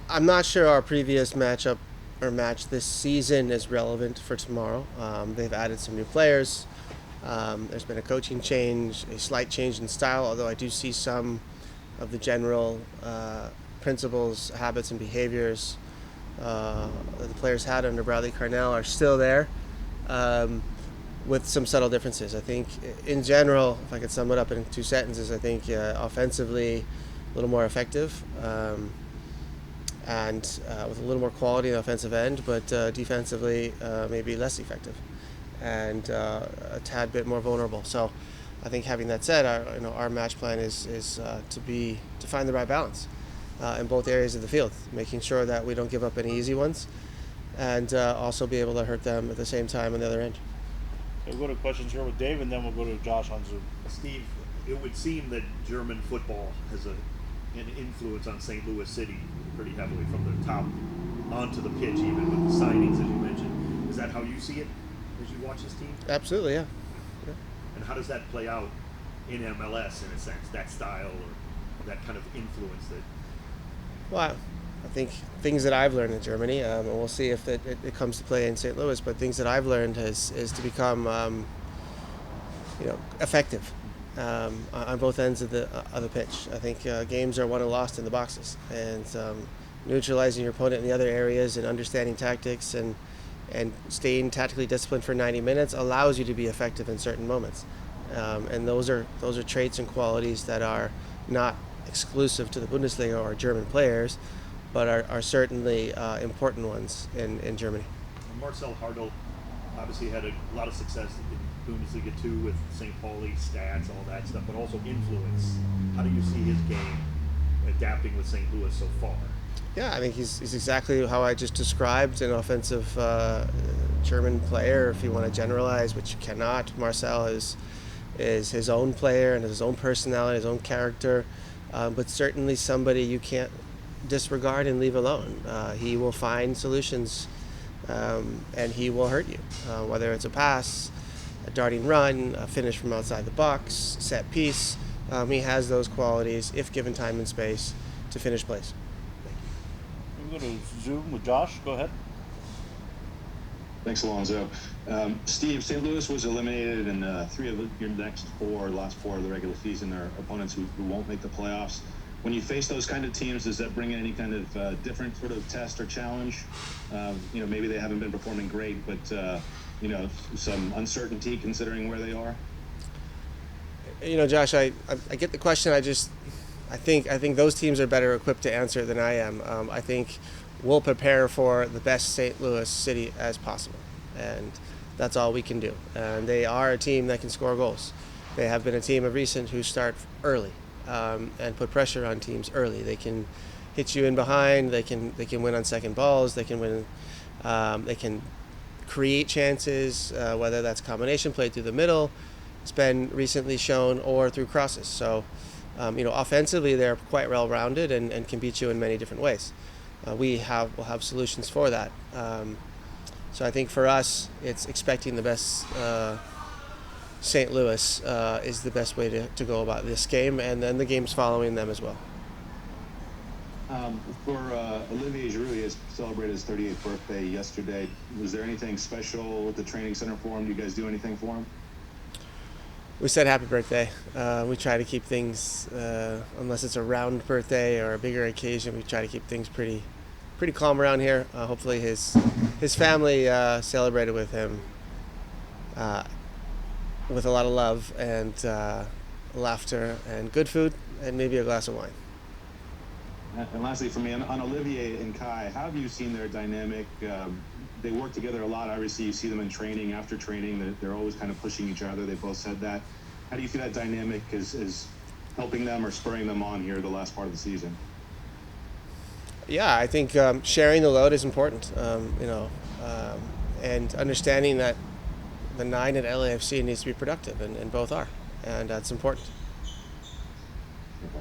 I'm not sure our previous matchup or match this season is relevant for tomorrow. They've added some new players. There's been a coaching change, a slight change in style, although I do see some of the general principles, habits, and behaviors that the players had under Bradley Carnell are still there, um, with some subtle differences. I think, in general, if I could sum it up in 2 sentences, I think offensively, a little more effective. And with a little more quality on the offensive end, but defensively maybe less effective and a tad bit more vulnerable. So I think, having that said, our match plan is to find the right balance in both areas of the field, making sure that we don't give up any easy ones, and also be able to hurt them at the same time on the other end. So we'll go to questions here with Dave, and then we'll go to Josh on Zoom. Steve, it would seem that German football has an influence on St. Louis City pretty heavily from the top onto the pitch, even with the signings, as you mentioned. Is that how you see it as you watch this team? Absolutely, yeah. And how does that play out in MLS, in a sense, that style or that kind of influence that? Well, I think things that I've learned in Germany, and we'll see if it comes to play in St. Louis, but things that I've learned is to become effective on both ends of the pitch. I think games are won and lost in the boxes, and neutralizing your opponent in the other areas and understanding tactics and staying tactically disciplined for 90 minutes allows you to be effective in certain moments. And those are traits and qualities that are not exclusive to the Bundesliga or German players, but are certainly important ones in Germany. Marcel Hartl obviously had a lot of success in Bundesliga 2 with St. Pauli, stats, all that stuff, but also influence. How do you see his game adapting with St. Louis so far? Yeah, I think he's exactly how I just described, an offensive German player, if you want to generalize, which you cannot. Marcel is his own player and his own personality, his own character, but certainly somebody you can't disregard and leave alone. He will find solutions, and he will hurt you, whether it's a pass, a darting run, a finish from outside the box, set piece. He has those qualities, if given time and space, to finish plays. We'll go to Zoom with Josh. Go ahead. Thanks, Alonzo. Steve, St. Louis was eliminated in 3 of your last four of the regular season are opponents who won't make the playoffs. When you face those kind of teams, does that bring in any kind of different sort of test or challenge? Maybe they haven't been performing great, but some uncertainty considering where they are. Josh, I get the question. I think those teams are better equipped to answer than I am. I think we'll prepare for the best St. Louis City as possible, and that's all we can do. And they are a team that can score goals. They have been a team of recent who start early and put pressure on teams early. They can hit you in behind. They can win on second balls. They can win. They can create chances, whether that's combination play through the middle. It's been recently shown, or through crosses. So, offensively, they're quite well-rounded and can beat you in many different ways. We'll have solutions for that. So I think for us, it's expecting the best. St. Louis is the best way to go about this game, and then the games following them as well. For Olivier Giroud, he has celebrated his 38th birthday yesterday. Was there anything special with the training center for him? Do you guys do anything for him? We said happy birthday. We try to keep things, unless it's a round birthday or a bigger occasion, we try to keep things pretty calm around here. Hopefully his family celebrated with him with a lot of love and laughter and good food and maybe a glass of wine. And lastly, for me, on Olivier and Kai, how have you seen their dynamic? They work together a lot. Obviously, you see them in training. After training, they're always kind of pushing each other. They both said that. How do you see that dynamic is helping them or spurring them on here the last part of the season? Yeah, I think sharing the load is important, and understanding that the 9 at LAFC needs to be productive, and both are, and that's important.